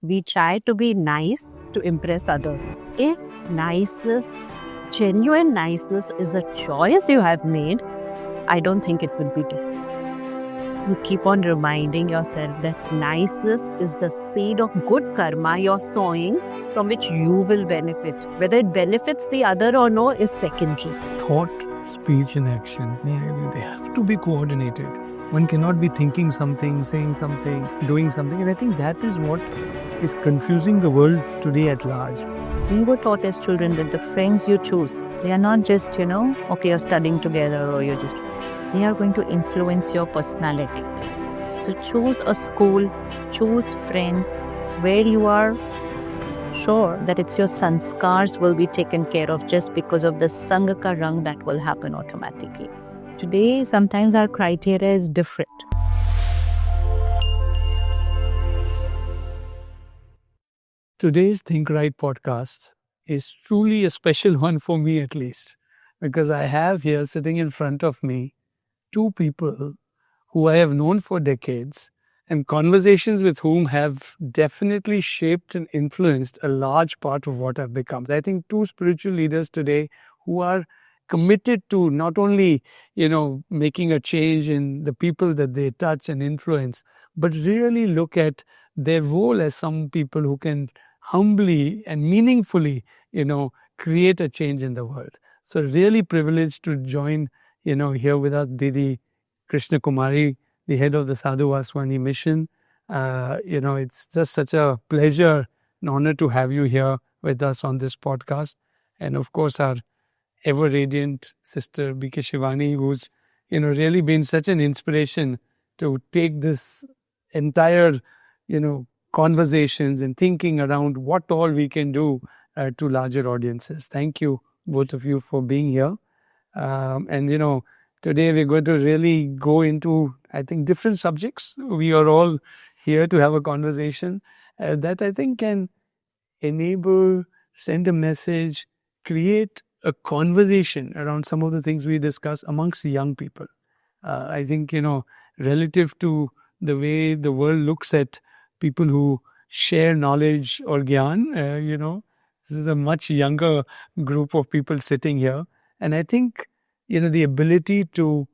we try to be nice to impress others. If niceness, genuine niceness is a choice you have made, I don't think it will be there. You keep on reminding yourself that niceness is the seed of good karma you're sowing from which you will benefit. Whether it benefits the other or no is secondary. Thought, speech and action, they have to be coordinated. One cannot be thinking something, saying something, doing something. And I think that is what is confusing the world today at large. We were taught as children that the friends you choose, they are not just, okay, you're studying together or you're just... They are going to influence your personality. So choose a school, choose friends where you are sure that it's your sanskars will be taken care of just because of the sangha ka rang that will happen automatically. Today, sometimes our criteria is different. Today's ThinkRight Podcast is truly a special one for me at least, because I have here sitting in front of me two people who I have known for decades and conversations with whom have definitely shaped and influenced a large part of what I've become. I think two spiritual leaders today who are committed to not only, making a change in the people that they touch and influence, but really look at their role as some people who can humbly and meaningfully, create a change in the world. So really privileged to join here with us, Didi Krishna Kumari, the head of the Sadhu Vaswani mission. It's just such a pleasure and honor to have you here with us on this podcast. And of course, our ever radiant sister, BK Shivani, who's, really been such an inspiration to take this entire, conversations and thinking around what all we can do to larger audiences. Thank you, both of you, for being here. Today we're going to really go into, I think, different subjects. We are all here to have a conversation that I think can enable, send a message, create a conversation around some of the things we discuss amongst young people. I think, relative to the way the world looks at people who share knowledge or gyan, this is a much younger group of people sitting here. And I think, the ability to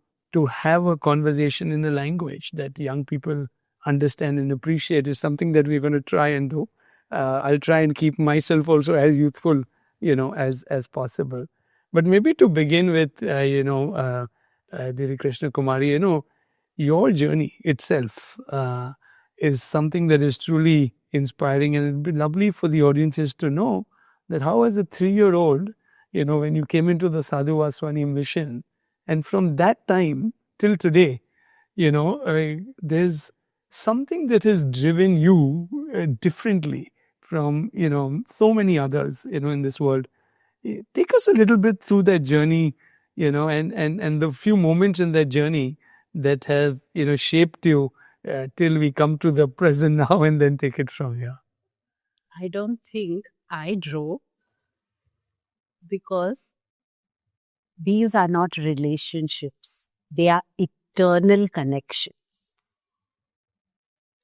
have a conversation in a language that young people understand and appreciate is something that we're going to try and do. I'll try and keep myself also as youthful, as possible. But maybe to begin with, Didi Krishna Kumari, your journey itself is something that is truly inspiring, and it'd be lovely for the audiences to know that how as a 3-year-old, when you came into the Sadhu Vaswani mission, and from that time till today, there's something that has driven you differently from, so many others, in this world. Take us a little bit through that journey, and the few moments in that journey that have, shaped you till we come to the present now, and then take it from here. I don't think I drove, because these are not relationships. They are eternal connections.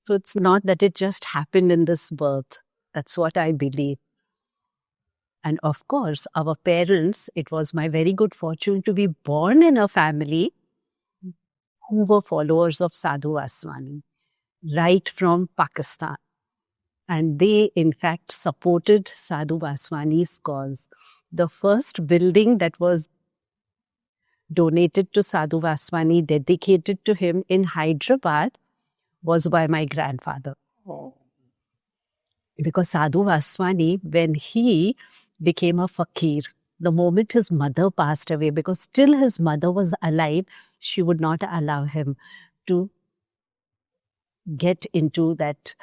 So it's not that it just happened in this birth. That's what I believe. And of course, our parents, it was my very good fortune to be born in a family who were followers of Sadhu Vaswani, right from Pakistan. And they, in fact, supported Sadhu Vaswani's cause. The first building that was donated to Sadhu Vaswani, dedicated to him in Hyderabad, was by my grandfather. Oh. Because Sadhu Vaswani, when he became a fakir, the moment his mother passed away, because still his mother was alive, she would not allow him to get into that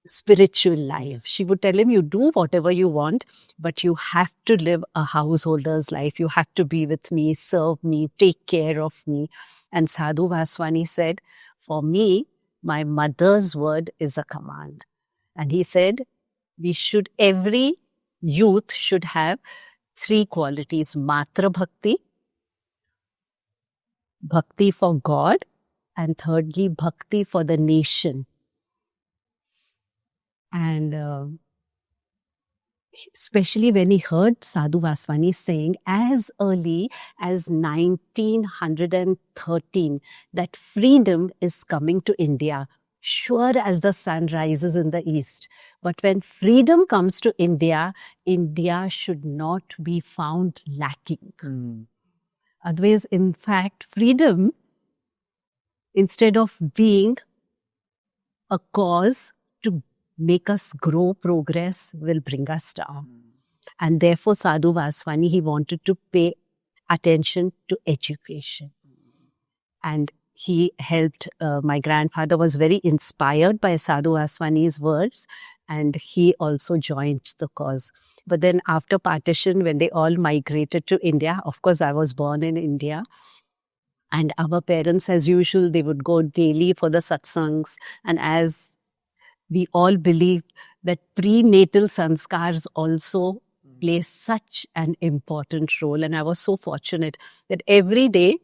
spiritual life. She would tell him, you do whatever you want, but you have to live a householder's life. You have to be with me, serve me, take care of me. And Sadhu Vaswani said, for me, my mother's word is a command. And he said, every youth should have 3 qualities: Matra Bhakti, Bhakti for God, and thirdly, Bhakti for the nation. And especially when he heard Sadhu Vaswani saying as early as 1913 that freedom is coming to India, sure as the sun rises in the east. But when freedom comes to India, India should not be found lacking. Otherwise, in fact, freedom, instead of being a cause to make us grow, progress, will bring us down. And therefore, Sadhu Vaswani, he wanted to pay attention to education. And he helped, my grandfather was very inspired by Sadhu Vaswani's words, and he also joined the cause. But then after partition, when they all migrated to India, of course, I was born in India. And our parents, as usual, they would go daily for the satsangs. And as we all believe that prenatal sanskars also play such an important role. And I was so fortunate that every day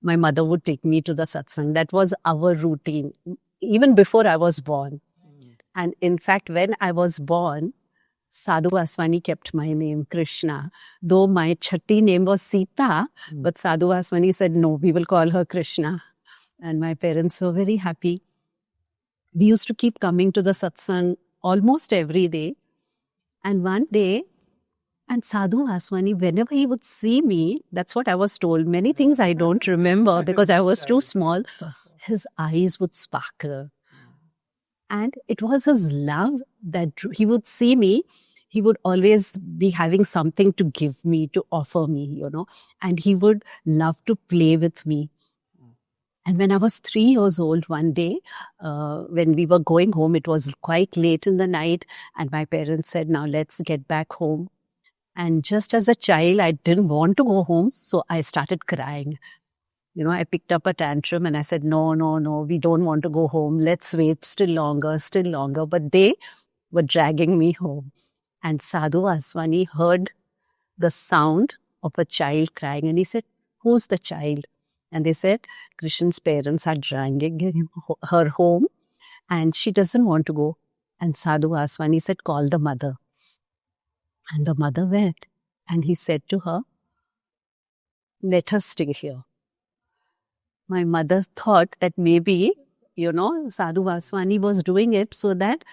my mother would take me to the satsang. That was our routine, even before I was born. And in fact, when I was born, Sadhu Vaswani kept my name Krishna. Though my chatti name was Sita, but Sadhu Vaswani said, no, we will call her Krishna. And my parents were very happy. We used to keep coming to the satsang almost every day. And one day, and Sadhu Vaswani, whenever he would see me, that's what I was told. Many things I don't remember because I was too small. His eyes would sparkle. And it was his love that he would see me. He would always be having something to give me, to offer me, you know. And he would love to play with me. And when I was 3 years old one day, when we were going home, it was quite late in the night. And my parents said, now let's get back home. And just as a child, I didn't want to go home. So I started crying. You know, I picked up a tantrum and I said, no, we don't want to go home. Let's wait still longer. But they were dragging me home. And Sadhu Vaswani heard the sound of a child crying. And he said, who's the child? And they said, Krishan's parents are dragging her home and she doesn't want to go. And Sadhu Vaswani said, call the mother. And the mother went. And he said to her, let her stay here. My mother thought that maybe, you know, Sadhu Vaswani was doing it so that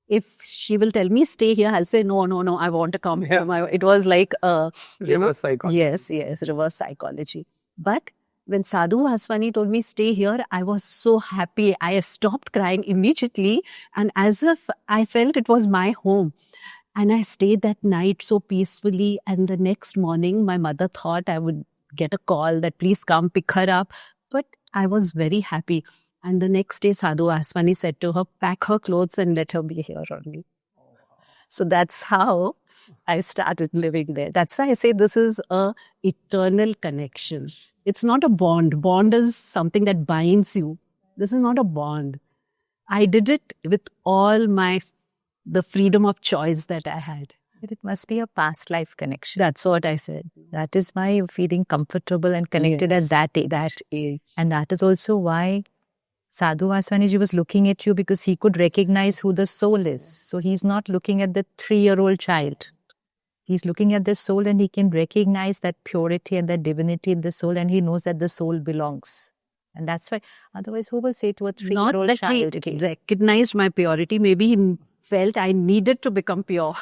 if she will tell me stay here, I'll say, no, I want to come home. It was like a Reverse psychology. Yes, reverse psychology. But when Sadhu Vaswani told me stay here, I was so happy. I stopped crying immediately and as if I felt it was my home. And I stayed that night so peacefully. And the next morning, my mother thought I would get a call that please come pick her up. But I was very happy. And the next day, Sadhu Vaswani said to her, pack her clothes and let her be here only. So that's how I started living there. That's why I say this is a eternal connection. It's not a bond. Bond is something that binds you. This is not a bond. I did it with all the freedom of choice that I had. It must be a past life connection. That's what I said. That is why you're feeling comfortable and connected at that age. And that is also why Sadhu Vaswani ji was looking at you, because he could recognize who the soul is. So he's not looking at the 3-year-old child. He's looking at the soul and he can recognize that purity and that divinity in the soul, and he knows that the soul belongs. And that's why, otherwise who will say to a 3-year-old Not child? that he recognized my purity. Maybe he felt I needed to become pure.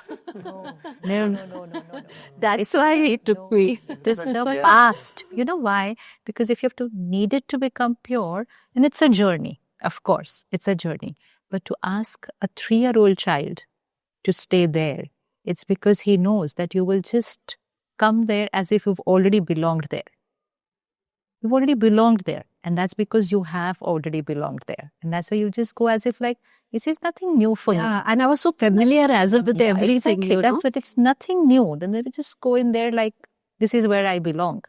No. That's why he took me. This is the past. You know why? Because if you have to need it to become pure, then it's a journey. Of course, it's a journey. But to ask a 3-year-old child to stay there, it's because he knows that you will just come there as if you've already belonged there. You've already belonged there. And that's because you have already belonged there. And that's why you just go as if like, this is nothing new for you. And I was so familiar as if with everything. Exactly. You know? That's what, it's nothing new. Then they will just go in there like, this is where I belong.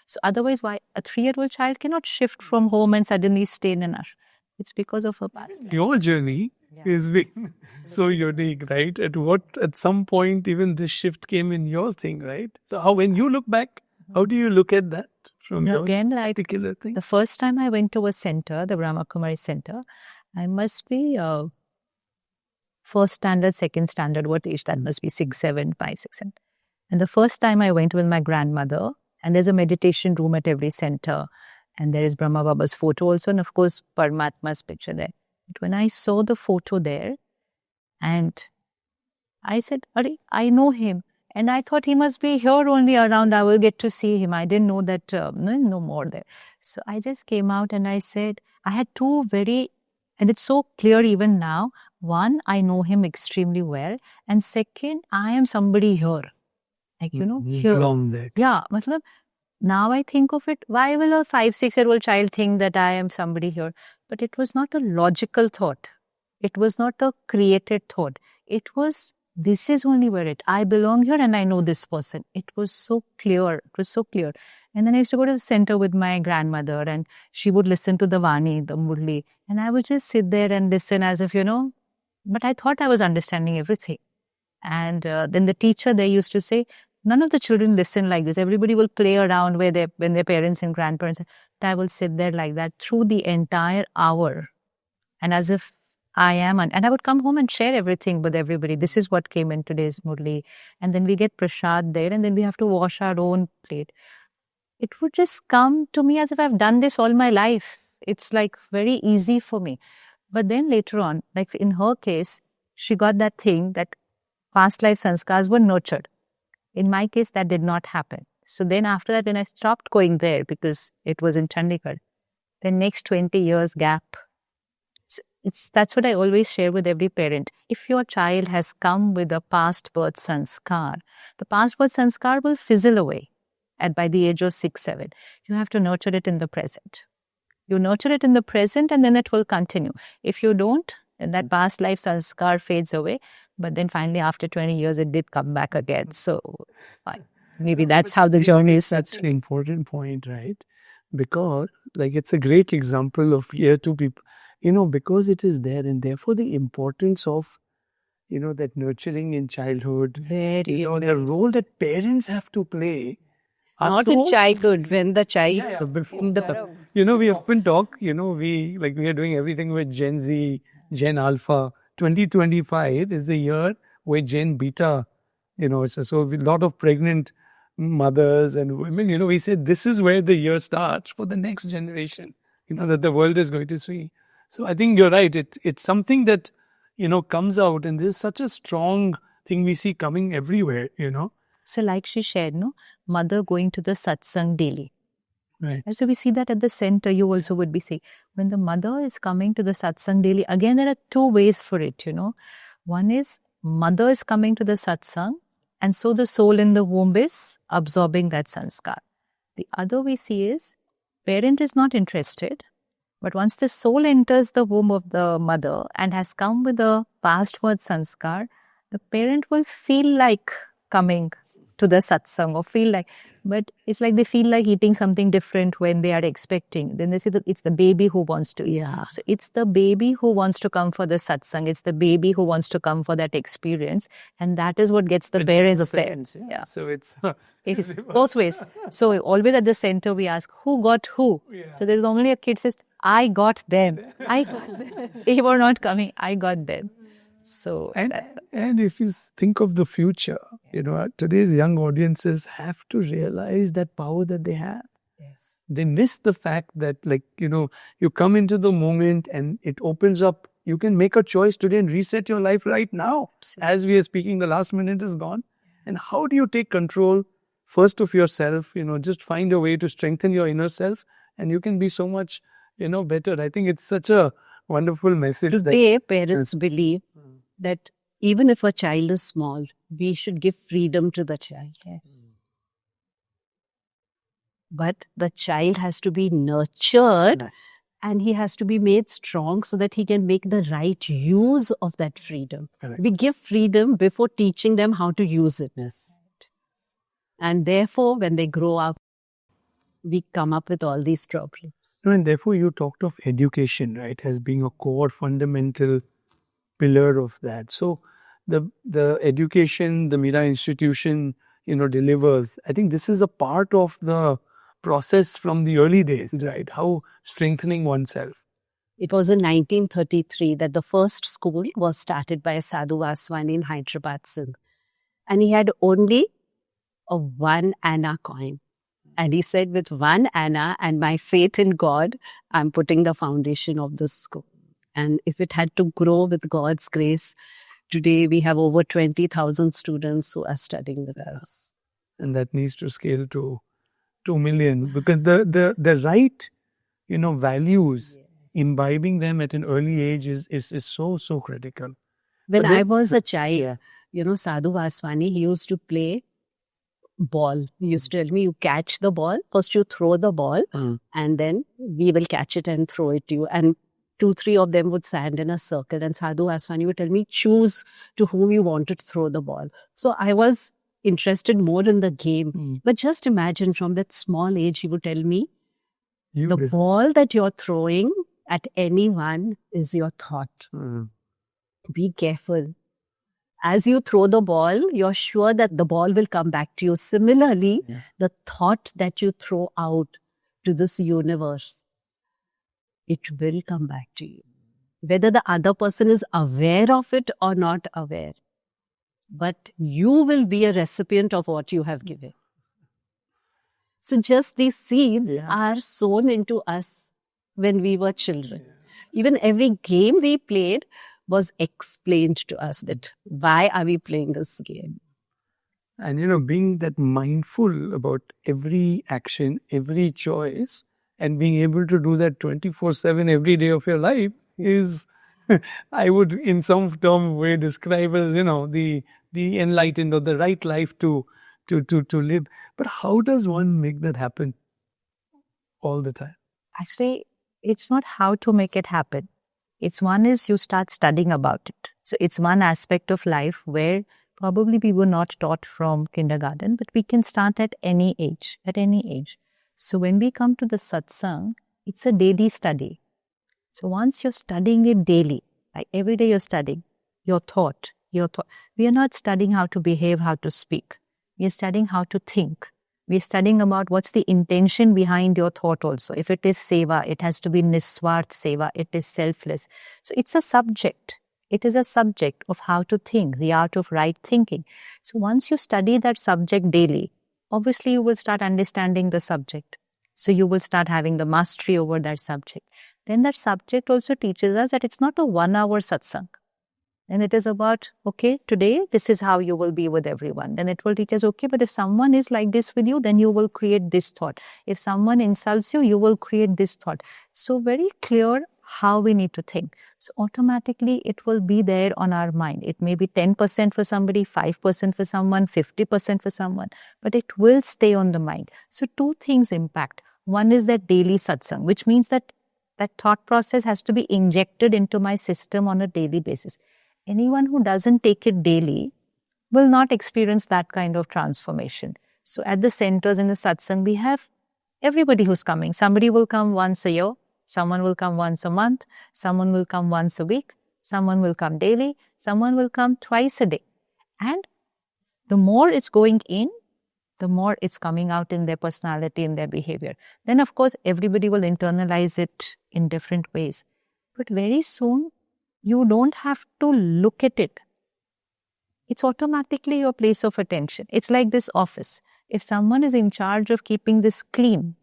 So otherwise, why a 3-year-old child cannot shift from home and suddenly stay in an ashram? It's because of her past. Your journey is so unique, right? At some point, even this shift came in your thing, right? So when you look back, how do you look at that from your particular thing? The first time I went to a center, the Brahma Kumari Center, I must be first standard, second standard, what age that must be, 6, 7, 5, 6, 7. And the first time I went with my grandmother, and there's a meditation room at every center, and there is Brahma Baba's photo also, and of course Paramatma's picture there. But when I saw the photo there, and I said, I know him. And I thought he must be here only around. I will get to see him. I didn't know that no more there. So I just came out and I said, I had two very, and it's so clear even now. One, I know him extremely well. And second, I am somebody here. Like, here. Belong there. Yeah. Matlab, now I think of it, why will a 5, 6-year-old child think that I am somebody here? But it was not a logical thought. It was not a created thought. It was, this is only where I belong here and I know this person. It was so clear. It was so clear. And then I used to go to the center with my grandmother and she would listen to the Vani, the Murli. And I would just sit there and listen as if, but I thought I was understanding everything. And then the teacher, they used to say, none of the children listen like this. Everybody will play around when their parents and grandparents. I will sit there like that through the entire hour. And as if I am, and I would come home and share everything with everybody. This is what came in today's Murli. And then we get prasad there and then we have to wash our own plate. It would just come to me as if I've done this all my life. It's like very easy for me. But then later on, like in her case, she got that thing that past life sanskars were nurtured. In my case, that did not happen. So then after that, when I stopped going there because it was in Chandigarh, the next 20 years gap, that's what I always share with every parent. If your child has come with a past birth sanskar, the past birth sanskar will fizzle away by the age of 6, 7. You have to nurture it in the present. You nurture it in the present and then it will continue. If you don't, then that past life sanskar fades away. But then finally after 20 years, it did come back again. So maybe that's how the journey is. That's an important point, right? Because it's a great example of here to people. Because it is there and therefore the importance of, that nurturing in childhood, the role that parents have to play. Not in childhood, when the child... we often talk, we are doing everything with Gen Z, Gen Alpha. 2025 is the year where Gen Beta, so a lot of pregnant mothers and women, we said this is where the year starts for the next generation, that the world is going to see. So I think you're right. It's something that, comes out and there's such a strong thing we see coming everywhere, So like she shared, mother going to the satsang daily. Right. And so we see that at the center, you also would be seeing. When the mother is coming to the satsang daily, again, there are two ways for it, One is mother is coming to the satsang and so the soul in the womb is absorbing that sanskar. The other we see is parent is not interested. But once the soul enters the womb of the mother and has come with a past birth sanskar, the parent will feel like coming to the satsang or feel like, but it's like they feel like eating something different when they are expecting. Then they say that it's the baby who wants to eat. Yeah. So it's the baby who wants to come for the satsang. It's the baby who wants to come for that experience. And that is what gets the parents there. Yeah. So it's... It is both ways. So always at the center we ask, who got who? Yeah. So there's normally a kid says, I got them. They were not coming. I got them. So and if you think of the future, today's young audiences have to realize that power that they have. Yes. They miss the fact that you come into the moment and it opens up. You can make a choice today and reset your life right now. Absolutely. As we are speaking, the last minute is gone. And how do you take control first of yourself? Just find a way to strengthen your inner self and you can be so much better. I think it's such a wonderful message. Today, parents believe that even if a child is small, we should give freedom to the child. Yes. But the child has to be nurtured and he has to be made strong so that he can make the right use of that freedom. Correct. We give freedom before teaching them how to use it. Yes. And therefore, when they grow up, we come up with all these problems. And therefore, you talked of education, right, as being a core fundamental pillar of that. So, the education, the Mira institution, delivers. I think this is a part of the process from the early days, right? How strengthening oneself. It was in 1933 that the first school was started by Sadhu Vaswani in Hyderabad, Sindh. And he had only a 1 anna coin. And he said, with 1 anna and my faith in God, I'm putting the foundation of this school. And if it had to grow with God's grace, today we have over 20,000 students who are studying with us. And that needs to scale to 2 million, because the right, values, imbibing them at an early age is so critical. When I was a child, Sadhu Vaswani, he used to play ball. He used to tell me, you catch the ball, first you throw the ball, and then we will catch it and throw it to you. And 2-3 of them would stand in a circle, and Sadhu Vaswani would tell me, choose to whom you want to throw the ball. So I was interested more in the game. But just imagine, from that small age, he would tell me, the ball that you're throwing at anyone is your thought. Be careful. As you throw the ball, you're sure that the ball will come back to you. Similarly, the thought that you throw out to this universe, it will come back to you. Whether the other person is aware of it or not aware. But you will be a recipient of what you have given. So just these seeds are sown into us when we were children. Even every game we played was explained to us that why are we playing this game. And being that mindful about every action, every choice, and being able to do that 24/7 every day of your life is, I would in some term way describe as, the enlightened or the right life to live. But how does one make that happen all the time? Actually, it's not how to make it happen. It's one is you start studying about it. So it's one aspect of life where probably we were not taught from kindergarten, but we can start at any age, So when we come to the satsang, it's a daily study. So once you're studying it daily, like every day you're studying your thought. We are not studying how to behave, how to speak. We are studying how to think. We are studying about what's the intention behind your thought also. If it is seva, it has to be niswart seva. It is selfless. So it's a subject. It is a subject of how to think, the art of right thinking. So once you study that subject daily, obviously you will start understanding the subject. So you will start having the mastery over that subject. Then that subject also teaches us that it's not a 1 hour satsang. And it is about, okay, today this is how you will be with everyone. Then it will teach us, okay, but if someone is like this with you, then you will create this thought. If someone insults you, you will create this thought. So very clear how we need to think. So automatically it will be there on our mind. It may be 10% for somebody, 5% for someone, 50% for someone, but it will stay on the mind. So 2 things impact. One is that daily satsang, which means that thought process has to be injected into my system on a daily basis. Anyone who doesn't take it daily will not experience that kind of transformation. So at the centers in the satsang, we have everybody who's coming. Somebody will come once a year, someone will come once a month, someone will come once a week, someone will come daily, someone will come twice a day. And the more it's going in, the more it's coming out in their personality, in their behavior. Then of course, everybody will internalize it in different ways. But very soon, you don't have to look at it. It's automatically your place of attention. It's like this office. If someone is in charge of keeping this clean,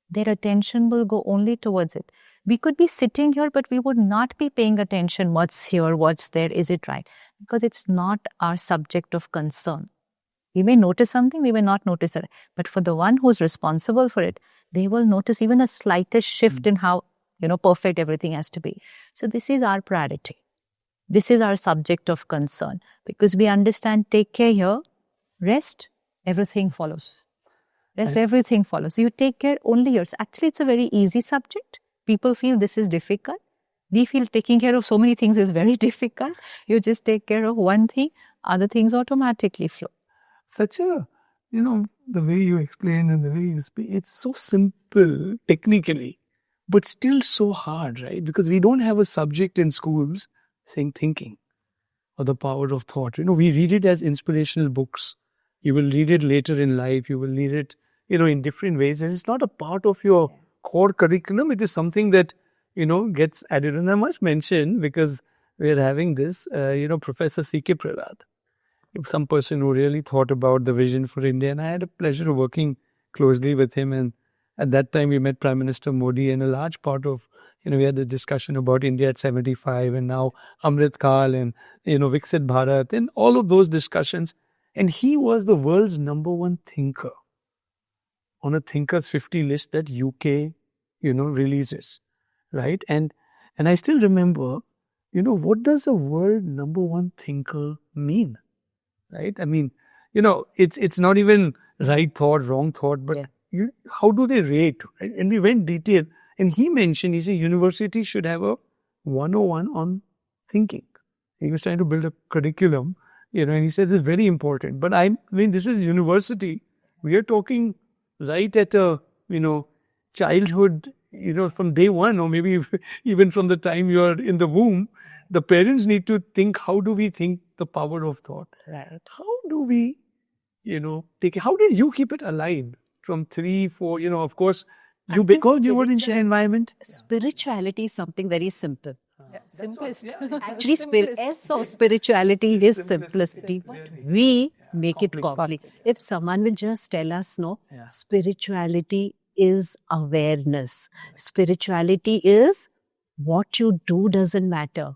their attention will go only towards it. We could be sitting here, but we would not be paying attention. What's here? What's there? Is it right? Because it's not our subject of concern. We may notice something, we may not notice it. But for the one who's responsible for it, they will notice even a slightest shift in how perfect everything has to be. So this is our priority. This is our subject of concern. Because we understand, take care here, rest, everything follows. Everything follows. You take care only yours. Actually, it's a very easy subject. People feel this is difficult. We feel taking care of so many things is very difficult. You just take care of one thing, other things automatically flow. Such a, the way you explain and the way you speak, it's so simple technically, but still so hard, right? Because we don't have a subject in schools saying thinking or the power of thought. We read it as inspirational books. You will read it later in life. You will read it, in different ways. And it's not a part of your core curriculum. It is something that, gets added. And I must mention, because we're having this, Professor C.K. Pralad, some person who really thought about the vision for India. And I had a pleasure of working closely with him. And at that time, we met Prime Minister Modi, and a large part of, we had this discussion about India at 75 and now Amrit Kal and, Viksit Bharat and all of those discussions. And he was the world's number one thinker on a Thinkers 50 list that UK, releases, right? And I still remember, what does a world number one thinker mean, right? I mean, it's not even right thought, wrong thought, but how do they rate? Right? And we went detail. And he mentioned, he said, university should have a 101 on thinking. He was trying to build a curriculum, and he said, this is very important. But I mean, this is university. We are talking right at a, childhood, from day one, or maybe even from the time you are in the womb. The parents need to think, how do we think the power of thought? Right. How do we, take it? How did you keep it alive from 3, 4, of course, because you were in the environment? Spirituality is something very simple. Simplest. Actually, S of spirituality is simplicity. We make it complex. If someone will just tell us, no, spirituality is awareness. Spirituality is what you do doesn't matter.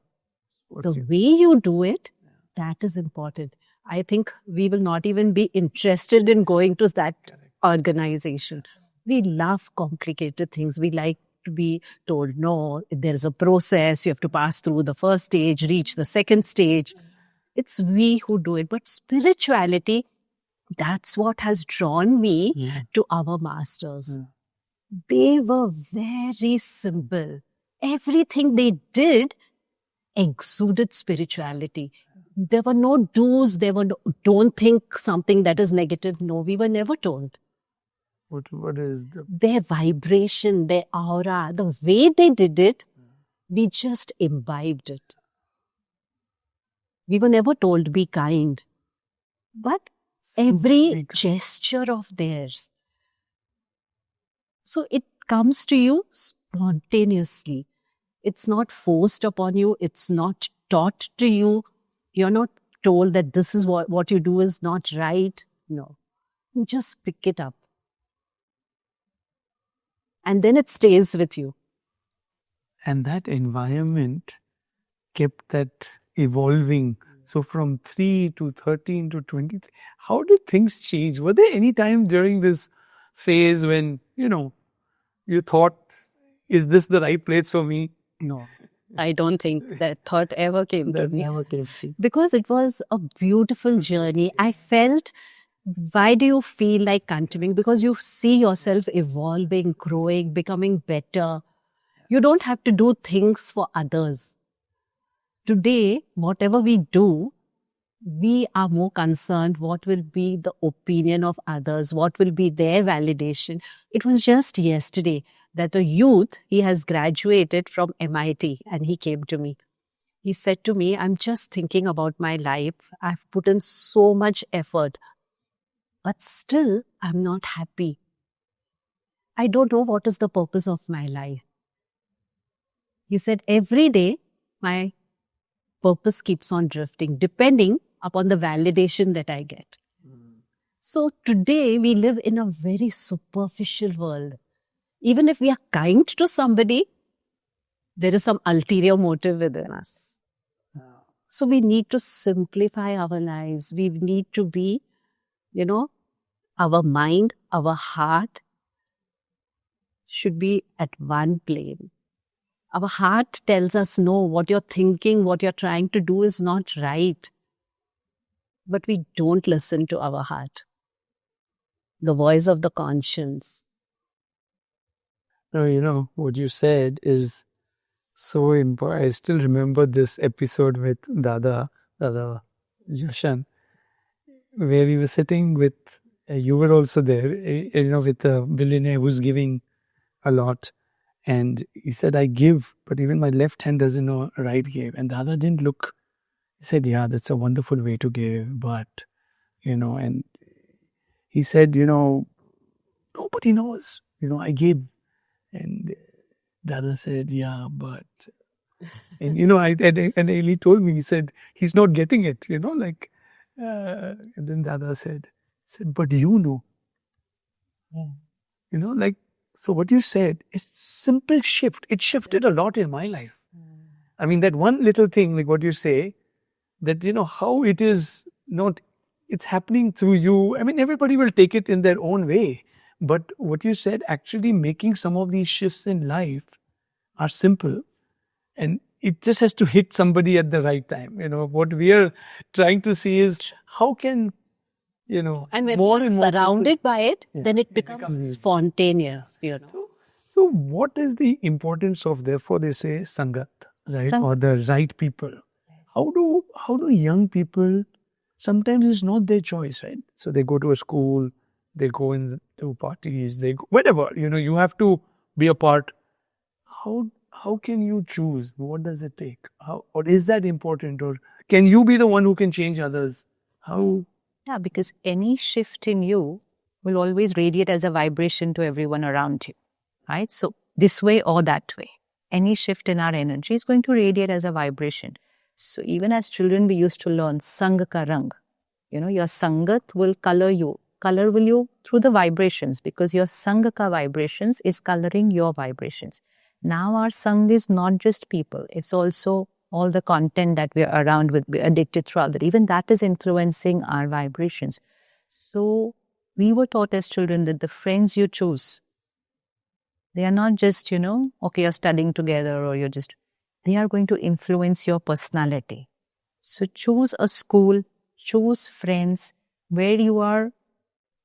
The way you do it, that is important. I think we will not even be interested in going to that organization. We love complicated things. We like to be told, no, there's a process. You have to pass through the first stage, reach the second stage. It's we who do it. But spirituality, that's what has drawn me to our masters. They were very simple. Everything they did exuded spirituality. There were no do's. There were no, don't think something that is negative. No, we were never told. What is their vibration, their aura, the way they did it, we just imbibed it. We were never told be kind. But every gesture of theirs. So it comes to you spontaneously. It's not forced upon you. It's not taught to you. You're not told that this is what you do is not right. No. You just pick it up. And then it stays with you. And that environment kept that evolving. So from 3 to 13 to 23, how did things change? Were there any time during this phase when, you thought, is this the right place for me? No. I don't think that thought ever came to me. Never came. Because it was a beautiful journey. I felt, why do you feel like continuing? Because you see yourself evolving, growing, becoming better. You don't have to do things for others. Today, whatever we do, we are more concerned what will be the opinion of others, what will be their validation. It was just yesterday that a youth, he has graduated from MIT and he came to me. He said to me, I'm just thinking about my life. I've put in so much effort, but still I'm not happy. I don't know what is the purpose of my life. He said, every day my purpose keeps on drifting, depending upon the validation that I get. So today we live in a very superficial world. Even if we are kind to somebody, there is some ulterior motive within us. So we need to simplify our lives. We need to be, our mind, our heart should be at one plane. Our heart tells us, no, what you're thinking, what you're trying to do is not right. But we don't listen to our heart. The voice of the conscience. No, what you said is so important. I still remember this episode with Dada Jashan, where we were sitting with, you were also there, with a billionaire who's giving a lot. And he said, I give, but even my left hand doesn't know right give. And Dada didn't look. He said, yeah, that's a wonderful way to give. But, and he said, nobody knows. I give. And Dada said, yeah, but... And, and he told me, he said, he's not getting it, and then Dada said, but you know. So what you said is simple shift. It shifted a lot in my life. I mean, that one little thing, like what you say, that, how it is not, it's happening through you. I mean, everybody will take it in their own way. But what you said, actually making some of these shifts in life are simple. And it just has to hit somebody at the right time. What we are trying to see is how can, and when more we're and more surrounded by it, Yeah, then it it becomes becomes- spontaneous, So what is the importance of, therefore they say Sangat, right? Sang- Or the right people. How do young people, sometimes it's not their choice, right? So they go to a school, they go into parties, they go, whatever, you have to be a part. How can you choose? What does it take? Or is that important? Or can you be the one who can change others? How? Yeah, because any shift in you will always radiate as a vibration to everyone around you, right? So this way or that way, any shift in our energy is going to radiate as a vibration. So even as children, we used to learn Sang ka rang. Your Sangat will color you through the vibrations, because your Sangha vibrations is coloring your vibrations. Now our Sang is not just people, it's also all the content that we're around with, we're addicted through that. Even that is influencing our vibrations. So we were taught as children that the friends you choose, they are not just, okay, you're studying together or they are going to influence your personality. So choose a school, choose friends where you are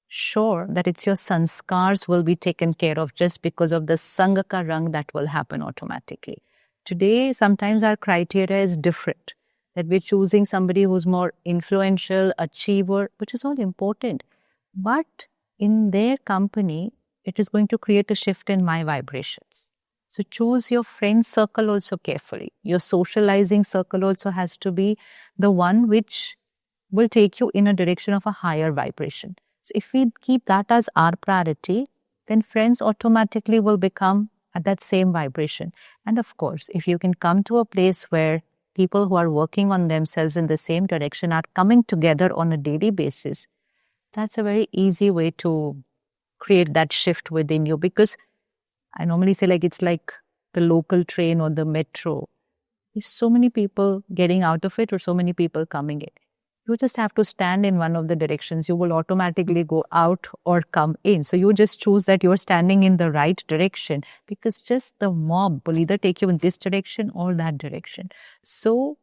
sure that it's your sanskars will be taken care of, just because of the Sangha ka rang that will happen automatically. Today, sometimes our criteria is different, that we're choosing somebody who's more influential, achiever, which is all important. But in their company, it is going to create a shift in my vibrations. So choose your friend circle also carefully. Your socializing circle also has to be the one which will take you in a direction of a higher vibration. So if we keep that as our priority, then friends automatically will become at that same vibration. And of course, if you can come to a place where people who are working on themselves in the same direction are coming together on a daily basis, that's a very easy way to create that shift within you. Because I normally say, it's like the local train or the metro. There's so many people getting out of it or so many people coming in. You just have to stand in one of the directions. You will automatically go out or come in. So you just choose that you're standing in the right direction, because just the mob will either take you in this direction or that direction. So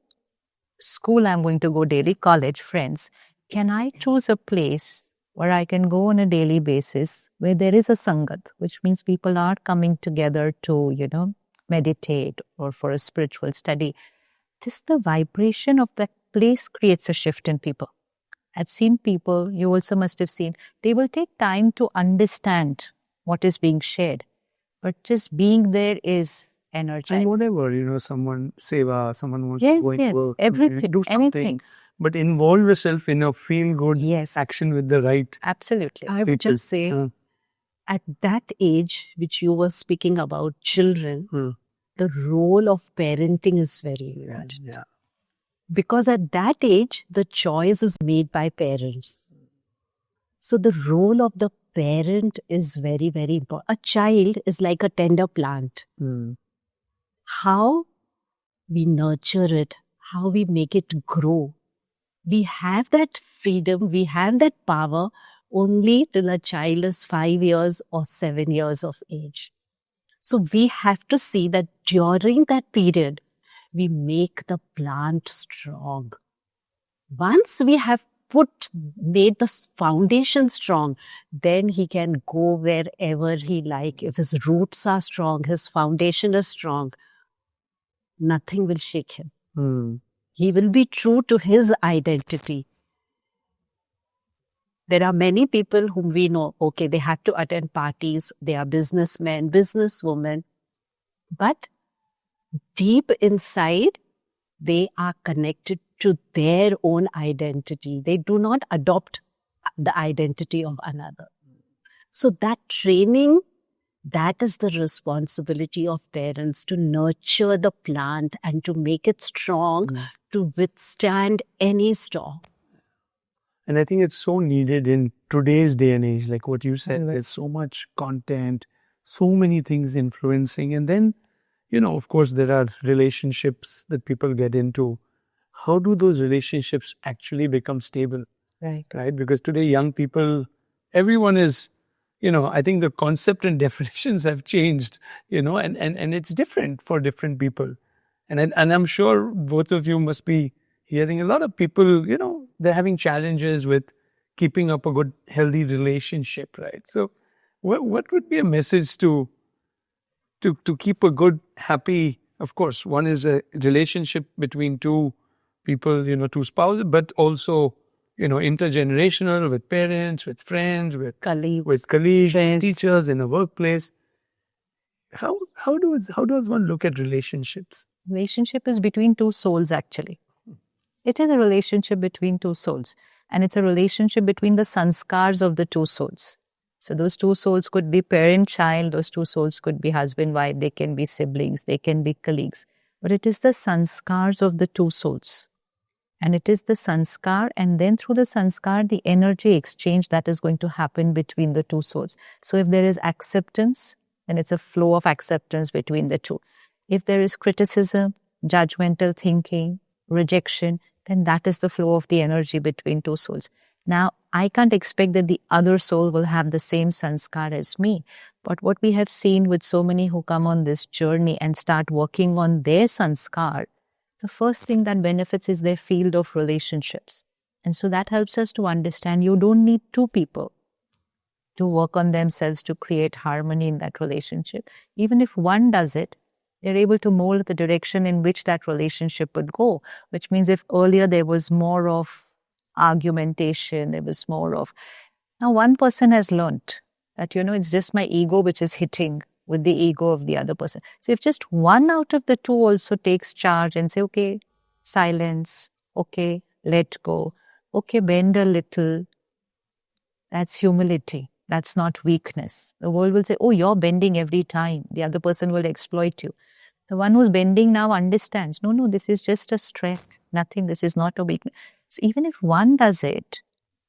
school, I'm going to go daily. College, friends. Can I choose a place where I can go on a daily basis where there is a Sangat, which means people are coming together to, meditate or for a spiritual study? Just the vibration of that place creates a shift in people. I've seen people, you also must have seen, they will take time to understand what is being shared, but just being there is energizing. And whatever, someone seva, someone wants Yes, to go and yes, work, everything, do something. anything. But involve yourself in a feel-good Yes. action with the right Absolutely. I would people. just say, at that age, which you were speaking about, children, the role of parenting is very important. Yeah. Because at that age, the choice is made by parents. So the role of the parent is very, very important. A child is like a tender plant. How we nurture it, how we make it grow. We have that freedom, we have that power only till a child is 5 years or 7 years of age. So we have to see that during that period, we make the plant strong. Once we have made the foundation strong, then he can go wherever he like. If his roots are strong, his foundation is strong, nothing will shake him. He will be true to his identity. There are many people whom we know, okay, they have to attend parties, they are businessmen, businesswomen, but deep inside, they are connected to their own identity. They do not adopt the identity of another. So that training That is the responsibility of parents, to nurture the plant and to make it strong to withstand any storm. And I think it's so needed in today's day and age, like what you said, there's so much content, so many things influencing. And then, of course, there are relationships that people get into. How do those relationships actually become stable? Right? Because today, young people, everyone is, I think the concept and definitions have changed, and it's different for different people. And I'm sure both of you must be hearing a lot of people, they're having challenges with keeping up a good, healthy relationship, right? So what would be a message to keep a good, happy, of course, one is a relationship between two people, two spouses, but also, intergenerational, with parents, with friends, with colleagues, Friends. teachers in a workplace. How does one look at relationships? Relationship is between two souls, actually. It is a relationship between two souls. And it's a relationship between the sanskars of the two souls. So those two souls could be parent-child, those two souls could be husband-wife, they can be siblings, they can be colleagues. But it is the sanskars of the two souls. And it is the sanskar, and then through the sanskar, the energy exchange that is going to happen between the two souls. So if there is acceptance, then it's a flow of acceptance between the two. If there is criticism, judgmental thinking, rejection, then that is the flow of the energy between two souls. Now, I can't expect that the other soul will have the same sanskar as me. But what we have seen with so many who come on this journey and start working on their sanskar, the first thing that benefits is their field of relationships. And so that helps us to understand you don't need two people to work on themselves to create harmony in that relationship. Even if one does it, they're able to mold the direction in which that relationship would go, which means if earlier there was more of argumentation, there was more of... Now one person has learnt that, it's just my ego which is hitting with the ego of the other person. So if just one out of the two also takes charge and say, okay, silence, okay, let go, okay, bend a little, that's humility. That's not weakness. The world will say, oh, you're bending every time. The other person will exploit you. The one who's bending now understands, no, this is just a strength. Nothing, this is not a weakness. So even if one does it,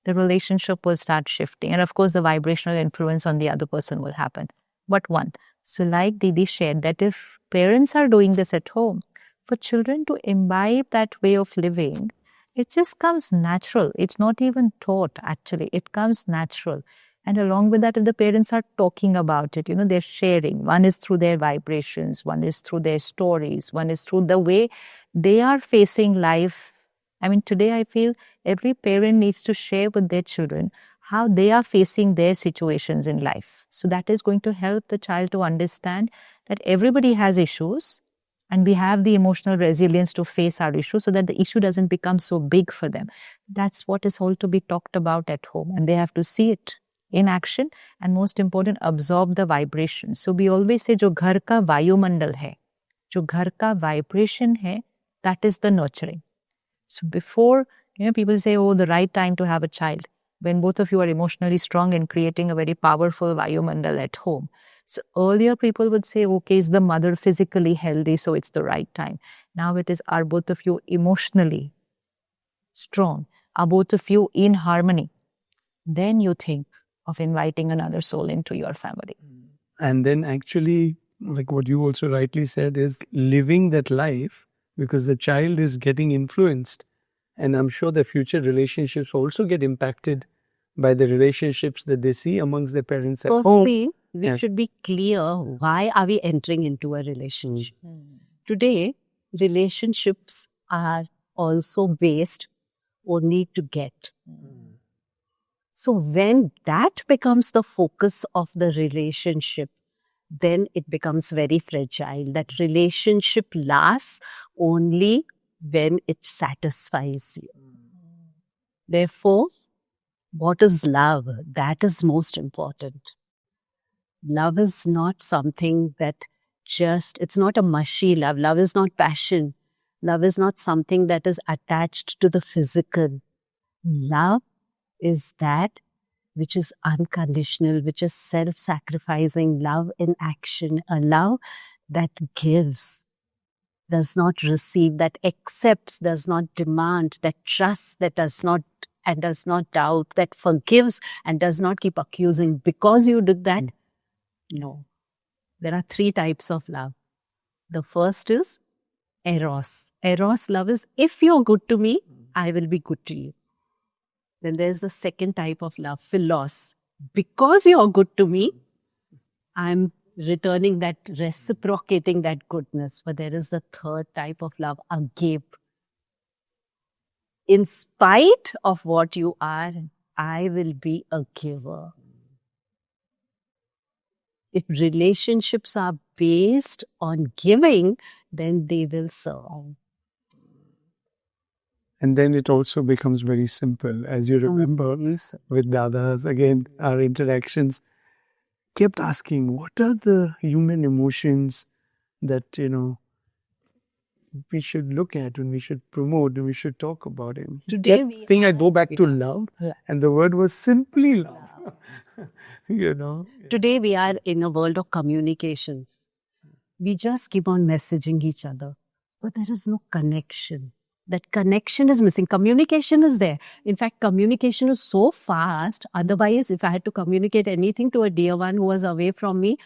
the relationship will start shifting. And of course, the vibrational influence on the other person will happen. But one. So like Didi shared, that if parents are doing this at home, for children to imbibe that way of living, it just comes natural. It's not even taught, actually. It comes natural. And along with that, if the parents are talking about it, they're sharing. One is through their vibrations, one is through their stories, one is through the way they are facing life. I mean, today I feel every parent needs to share with their children how they are facing their situations in life. So that is going to help the child to understand that everybody has issues and we have the emotional resilience to face our issues so that the issue doesn't become so big for them. That's what is all to be talked about at home, and they have to see it in action, and most important, absorb the vibration. So we always say, jo ghar ka vayumandal hai, jo ghar ka vibration hai, that is the nurturing. So before, people say, oh, the right time to have a child, when both of you are emotionally strong and creating a very powerful vayumandal at home. So earlier people would say, okay, is the mother physically healthy, so it's the right time. Now it is, are both of you emotionally strong? Are both of you in harmony? Then you think of inviting another soul into your family. And then actually, like what you also rightly said, is living that life, because the child is getting influenced. And I'm sure the future relationships also get impacted by the relationships that they see amongst their parents at home. Firstly, we should be clear, why are we entering into a relationship? Today, relationships are also based only to get. So when that becomes the focus of the relationship, then it becomes very fragile. That relationship lasts only when it satisfies you. Therefore, what is love? That is most important. Love is not something that it's not a mushy love. Love is not passion. Love is not something that is attached to the physical. Love is that which is unconditional, which is self-sacrificing, love in action, a love that gives, does not receive, that accepts, does not demand, that trusts, that does not and does not doubt, that forgives and does not keep accusing. Because you did that, no. There are 3 types of love. The first is eros. Eros love is, if you're good to me, I will be good to you. Then there's the second type of love, philos. Because you're good to me, I'm returning that, reciprocating that goodness. But there is the third type of love, agape. In spite of what you are, I will be a giver. If relationships are based on giving, then they will serve. And then it also becomes very simple. As you remember, with Dadas, again, our interactions kept asking, what are the human emotions that, we should look at and we should promote and we should talk about him. Today that thing I go back to love, and the word was simply love. Today we are in a world of communications. We just keep on messaging each other, but there is no connection. That connection is missing. Communication is there. In fact, communication is so fast. Otherwise, if I had to communicate anything to a dear one who was away from me,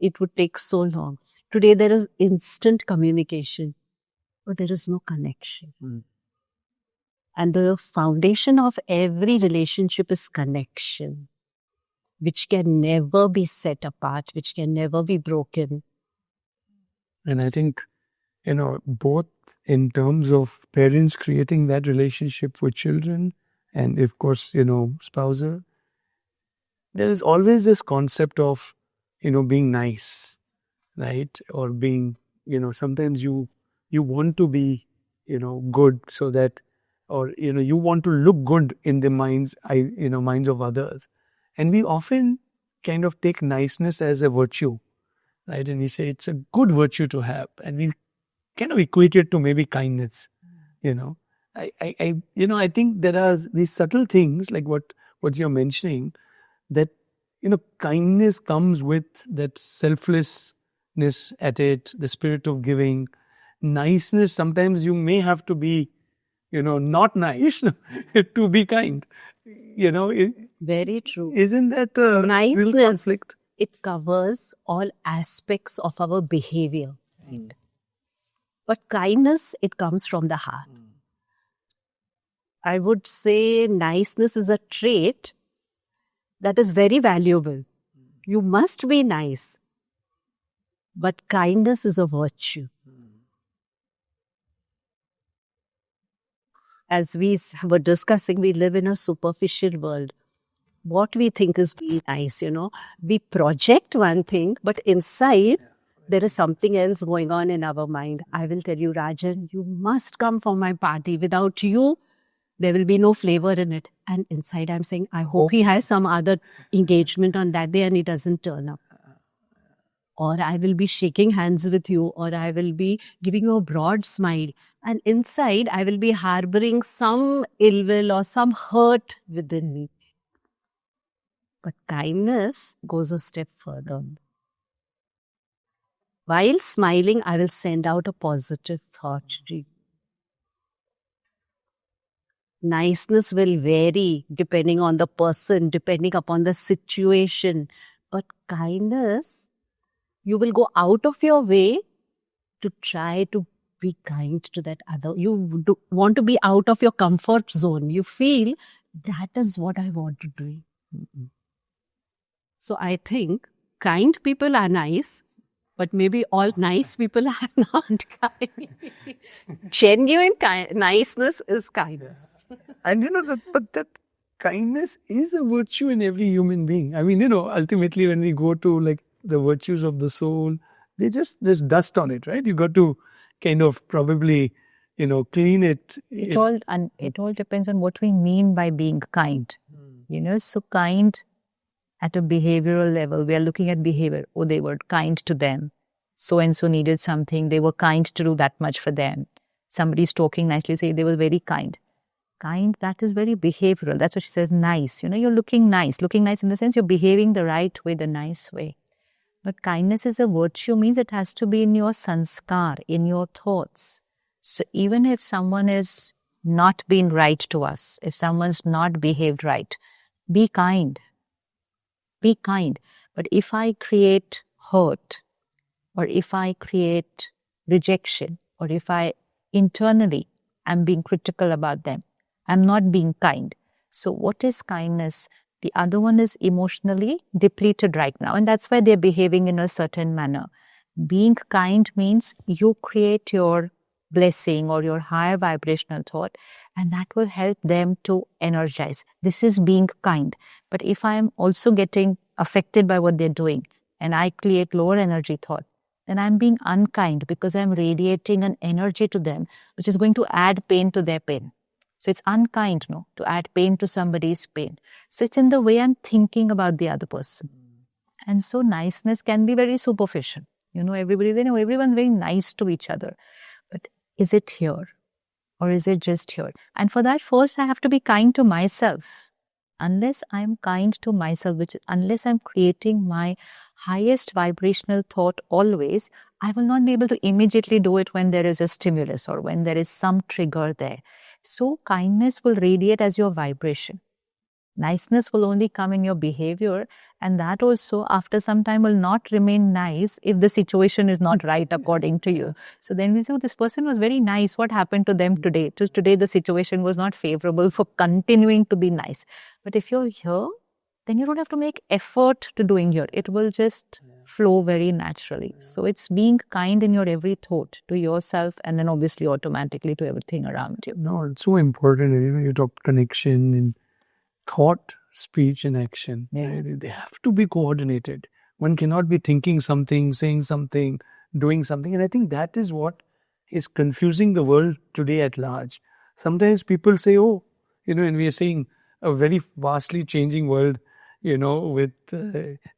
it would take so long. Today there is instant communication, but there is no connection. And the foundation of every relationship is connection, which can never be set apart, which can never be broken. And I think, both in terms of parents creating that relationship with children and, of course, spousal, there is always this concept of, being nice, right? Or being, sometimes you want to be, good so that, or, you want to look good in the minds of others. And we often kind of take niceness as a virtue, right? And we say it's a good virtue to have. And we kind of equate it to maybe kindness, I think there are these subtle things like what you're mentioning, that, kindness comes with that selflessness at it, the spirit of giving. Niceness, sometimes you may have to be, not nice to be kind. Very true. Isn't that a real conflict? It covers all aspects of our behavior. Right? But kindness, it comes from the heart. I would say niceness is a trait that is very valuable. You must be nice. But kindness is a virtue. As we were discussing, we live in a superficial world. What we think is being nice, we project one thing, but inside there is something else going on in our mind. I will tell you, Rajan, you must come for my party. Without you, there will be no flavor in it. And inside I'm saying, I hope he has some other engagement on that day and he doesn't turn up. Or I will be shaking hands with you, or I will be giving you a broad smile. And inside, I will be harboring some ill will or some hurt within me. But kindness goes a step further. While smiling, I will send out a positive thought to you. Niceness will vary depending on the person, depending upon the situation. But kindness, you will go out of your way to try to be kind to that other. You want to be out of your comfort zone. You feel that is what I want to do. So I think kind people are nice, but maybe all nice people are not kind. Genuine niceness is kindness. And but that kindness is a virtue in every human being. I mean, ultimately when we go to like the virtues of the soul, there's dust on it, right? You got to kind of probably, clean it. It all depends on what we mean by being kind. So kind at a behavioral level, we are looking at behavior. Oh, they were kind to them. So-and-so needed something. They were kind to do that much for them. Somebody's talking nicely, say they were very kind. Kind, that is very behavioral. That's what she says, nice. You're looking nice. Looking nice in the sense you're behaving the right way, the nice way. But kindness is a virtue, means it has to be in your sanskar, in your thoughts. So even if someone is not being right to us, if someone's not behaved right, be kind. Be kind. But if I create hurt, or if I create rejection, or if I internally am being critical about them, I'm not being kind. So what is kindness? The other one is emotionally depleted right now, and that's why they're behaving in a certain manner. Being kind means you create your blessing or your higher vibrational thought, and that will help them to energize. This is being kind. But if I am also getting affected by what they're doing and I create lower energy thought, then I'm being unkind because I'm radiating an energy to them which is going to add pain to their pain. So it's unkind, no, to add pain to somebody's pain. So it's in the way I'm thinking about the other person. And so niceness can be very superficial. Everyone's very nice to each other. But is it here? Or is it just here? And for that, first I have to be kind to myself. Unless I'm kind to myself, unless I'm creating my highest vibrational thought always, I will not be able to immediately do it when there is a stimulus or when there is some trigger there. So kindness will radiate as your vibration. Niceness will only come in your behavior, and that also after some time will not remain nice if the situation is not right according to you. So then we say, oh, this person was very nice. What happened to them today? Just today the situation was not favorable for continuing to be nice. But if you're here, then you don't have to make effort to doing here. It will just flow very naturally. So it's being kind in your every thought to yourself, and then obviously automatically to everything around you. No, it's so important. You talk connection in thought, speech, and action. Yeah. They have to be coordinated. One cannot be thinking something, saying something, doing something. And I think that is what is confusing the world today at large. Sometimes people say, oh, and we are seeing a very vastly changing world, with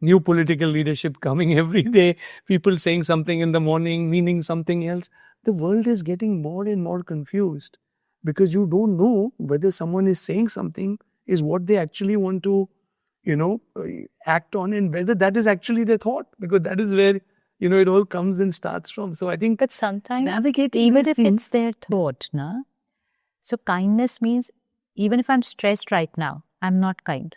new political leadership coming every day, people saying something in the morning, meaning something else. The world is getting more and more confused because you don't know whether someone is saying something is what they actually want to, act on, and whether that is actually their thought, because that is where, it all comes and starts from. So I think, but sometimes, navigating even these if things, it's their thought, na? So kindness means, even if I'm stressed right now, I'm not kind.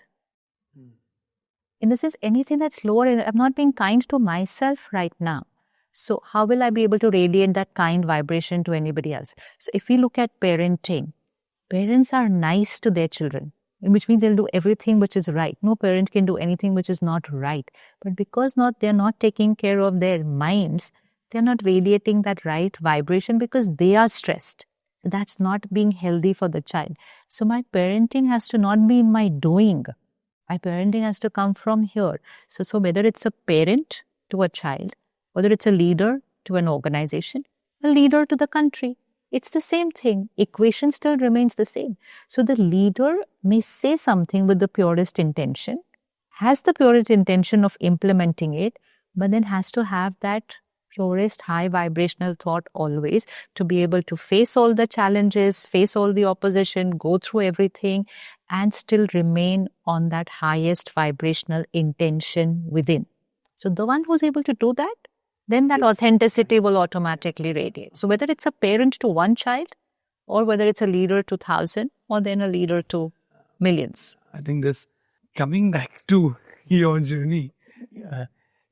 In the sense, anything that's lower, I'm not being kind to myself right now. So how will I be able to radiate that kind vibration to anybody else? So if we look at parenting, parents are nice to their children, which means they'll do everything which is right. No parent can do anything which is not right. But because they're not taking care of their minds, they're not radiating that right vibration because they are stressed. So that's not being healthy for the child. So my parenting has to not be in my doing. My parenting has to come from here. So whether it's a parent to a child, whether it's a leader to an organization, a leader to the country, it's the same thing. Equation still remains the same. So the leader may say something with the purest intention, has the purest intention of implementing it, but then has to have that purest high vibrational thought always to be able to face all the challenges, face all the opposition, go through everything, and still remain on that highest vibrational intention within. So the one who's able to do that, then that authenticity will automatically radiate. So whether it's a parent to one child, or whether it's a leader to 1,000, or then a leader to millions. I think this, coming back to your journey,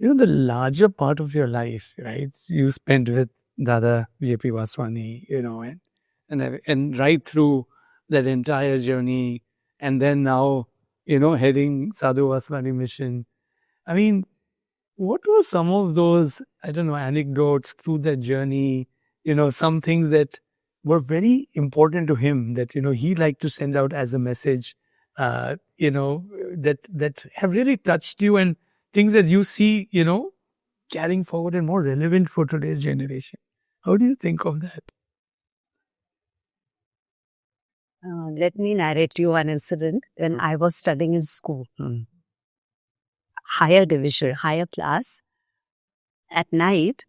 the larger part of your life, right? You spent with Dada V.P. Vaswani, and right through that entire journey, and then now, heading Sadhu Vaswani mission. I mean, what were some of those, anecdotes through that journey, some things that were very important to him that, he liked to send out as a message, that have really touched you, and things that you see, carrying forward and more relevant for today's generation. How do you think of that? Let me narrate you one incident when I was studying in school. Higher division, higher class. At night,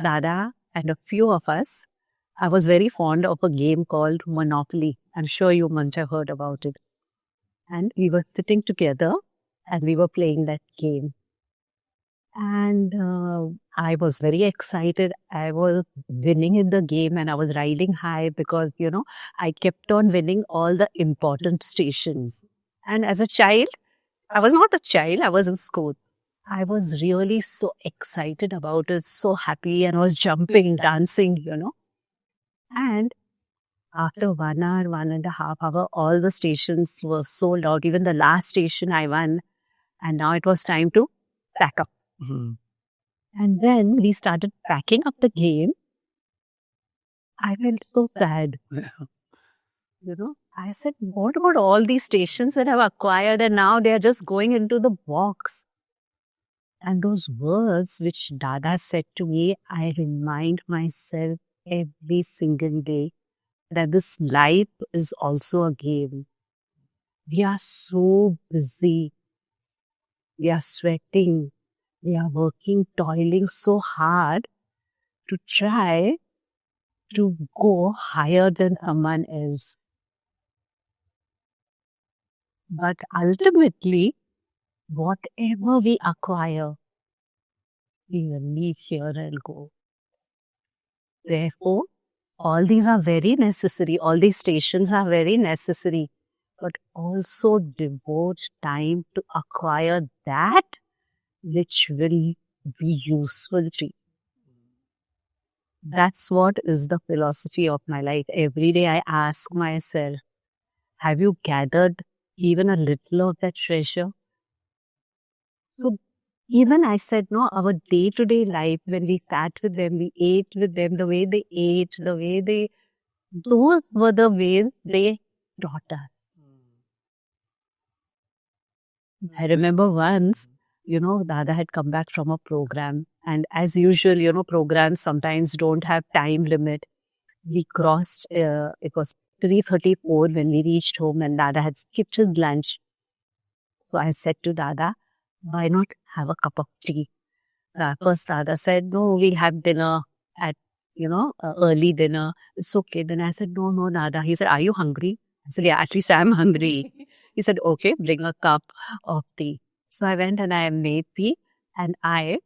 Dada and a few of us, I was very fond of a game called Monopoly. I'm sure you must have heard about it. And we were sitting together and we were playing that game. And I was very excited. I was winning in the game and I was riding high because, I kept on winning all the important stations. And as a child, I was not a child, I was in school. I was really so excited about it, so happy, and I was jumping, dancing, And after 1 hour, 1.5 hour, all the stations were sold out. Even the last station I won. And now it was time to pack up. Mhm. And then we started packing up the game. I felt so sad. I said, what about all these stations that I've acquired and now they are just going into the box? And those words which Dada said to me, I remind myself every single day that this life is also a game. We are so busy. We are sweating. We are working, toiling so hard to try to go higher than someone else. But ultimately, whatever we acquire, we will leave here and go. Therefore, all these are very necessary. All these stations are very necessary. But also devote time to acquire that which will be useful to you. That's what is the philosophy of my life. Every day I ask myself, have you gathered even a little of that treasure? So even I said, no, our day-to-day life, when we sat with them, we ate with them, the way they ate, those were the ways they taught us. I remember once, Dada had come back from a program, and as usual, programs sometimes don't have time limit. We crossed, it was 3:34 when we reached home, and Dada had skipped his lunch. So I said to Dada, why not have a cup of tea? First Dada said, no, we'll have dinner at, early dinner. It's okay. Then I said, no, Dada. He said, are you hungry? I said, yeah, at least I'm hungry. He said, okay, bring a cup of tea. So I went and I made tea, and I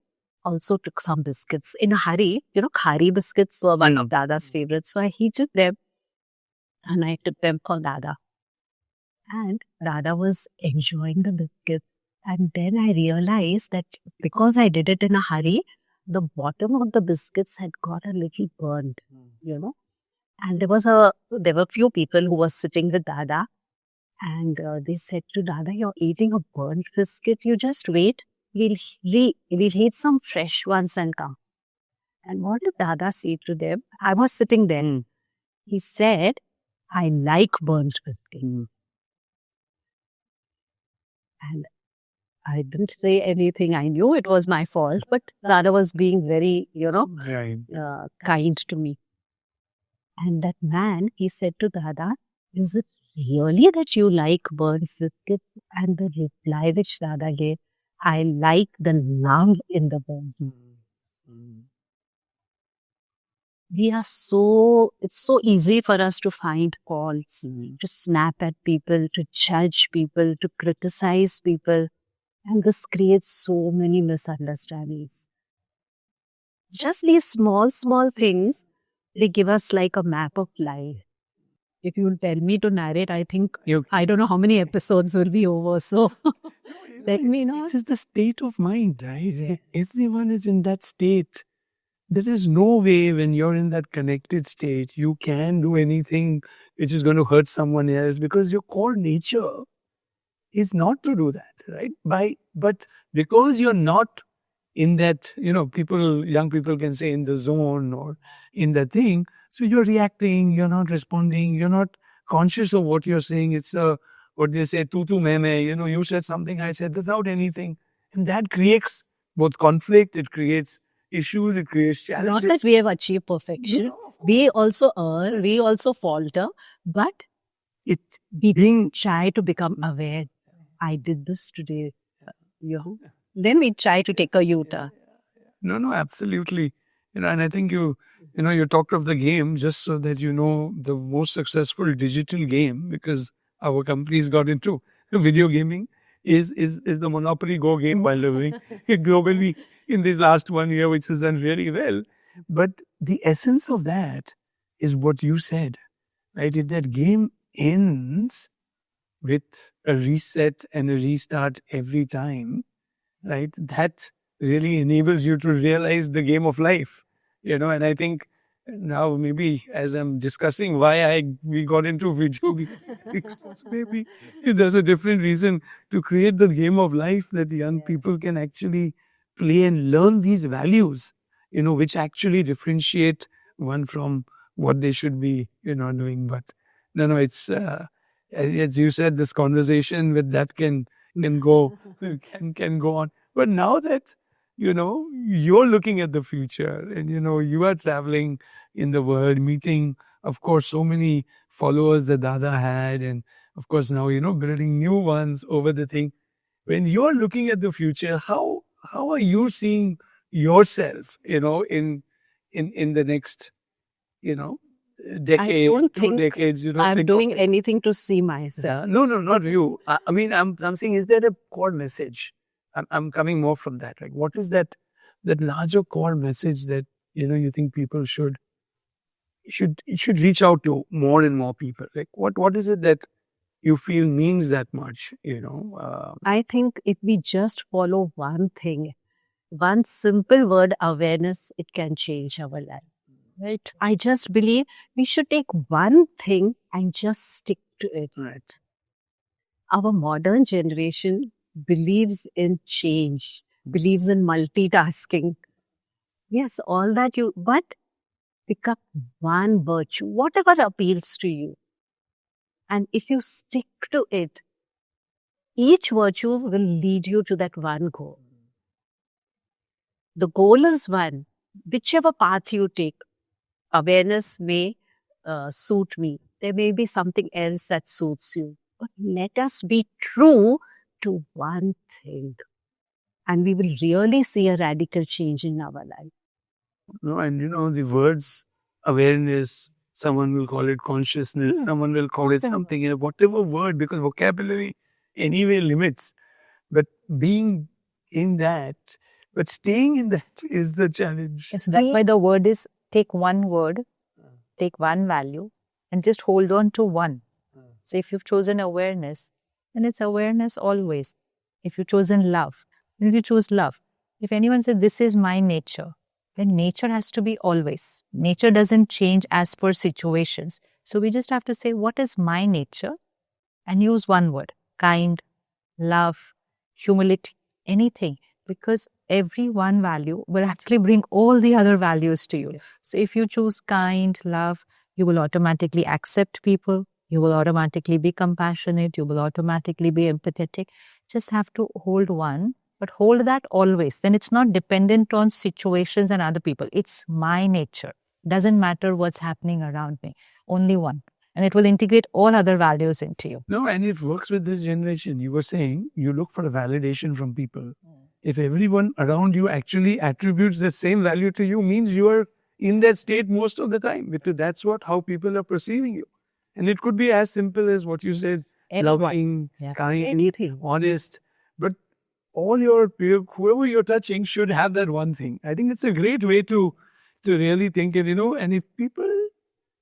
also took some biscuits. In a hurry, khari biscuits were one of Dada's favorites. So I heated them and I took them for Dada. And Dada was enjoying the biscuits. And then I realized that because I did it in a hurry, the bottom of the biscuits had got a little burned, And there were few people who were sitting with Dada. And they said to Dada, you're eating a burnt biscuit. You just wait. We'll eat some fresh ones and come. And what did Dada say to them? I was sitting there. He said, I like burnt biscuits. And I didn't say anything. I knew it was my fault, but Dada was being very, kind to me. And that man, he said to Dada, is it really that you like burnt biscuits? And the reply which Dada gave, I like the love in the burnt biscuits. It's so easy for us to find faults, to snap at people, to judge people, to criticize people. And this creates so many misunderstandings. Just these small things, they give us like a map of life. If you'll tell me to narrate, I think, I don't know how many episodes will be over. So let me know. This is the state of mind, right? Everyone is in that state. There is no way when you're in that connected state, you can do anything which is going to hurt someone else, because your core nature is not to do that, right? But because you're not in that, young people can say in the zone or in the thing, so you're reacting, you're not responding, you're not conscious of what you're saying. It's what they say, tu me, you said something, I said without anything. And that creates both conflict, it creates issues, it creates challenges. Not that we have achieved perfection. We also err, we also falter, but we try to become aware. I did this today. Then we try to take a U-turn. No, absolutely. And I think you talked of the game just so that the most successful digital game, because our companies got into video gaming, is the Monopoly Go game, while doing globally in this last 1 year, which has done really well. But the essence of that is what you said, right? If that game ends with a reset and a restart every time, right? That really enables you to realize the game of life, and I think now maybe as I'm discussing why we got into video games, maybe there's a different reason to create the game of life that young people can actually play and learn these values, which actually differentiate one from what they should be, doing. But no, it's, as you said, this conversation with that can go, can go on. But now that, you're looking at the future and, you are traveling in the world, meeting, of course, so many followers that Dada had. And of course, now, building new ones over the thing. When you're looking at the future, how are you seeing yourself, in the next, decade, I don't 2 think decades, I'm doing anything to see myself. Yeah. No, not you. I mean, I'm saying, is there a core message? I'm coming more from that. Like, what is that larger core message that you think people should reach out to more and more people? Like, what is it that you feel means that much? I think if we just follow one thing, one simple word, awareness, it can change our life. Right? I just believe we should take one thing and just stick to it. Right. Our modern generation believes in change, believes in multitasking. Yes, all that but pick up one virtue, whatever appeals to you. And if you stick to it, each virtue will lead you to that one goal. The goal is one. Whichever path you take, awareness may suit me. There may be something else that suits you. But let us be true to one thing. And we will really see a radical change in our life. No, and the words awareness, someone will call it consciousness, someone will call it something, whatever word, because vocabulary anyway limits. But being in that, but staying in that is the challenge. Yes, that's why the word is take one word, take one value, and just hold on to one. So if you've chosen awareness, then it's awareness always. If you've chosen love, then you choose love. If anyone said, this is my nature, then nature has to be always. Nature doesn't change as per situations. So we just have to say, what is my nature? And use one word, kind, love, humility, anything. Because every one value will actually bring all the other values to you. Yeah. So if you choose kind, love, you will automatically accept people. You will automatically be compassionate. You will automatically be empathetic. Just have to hold one, but hold that always. Then it's not dependent on situations and other people. It's my nature. Doesn't matter what's happening around me. Only one. And it will integrate all other values into you. No, and it works with this generation. You were saying you look for a validation from people. If everyone around you actually attributes the same value to you, means you are in that state most of the time, because that's how people are perceiving you. And it could be as simple as what you said, loving, kind, anything, honest. But all your peer, whoever you're touching, should have that one thing. I think it's a great way to really think it, and if people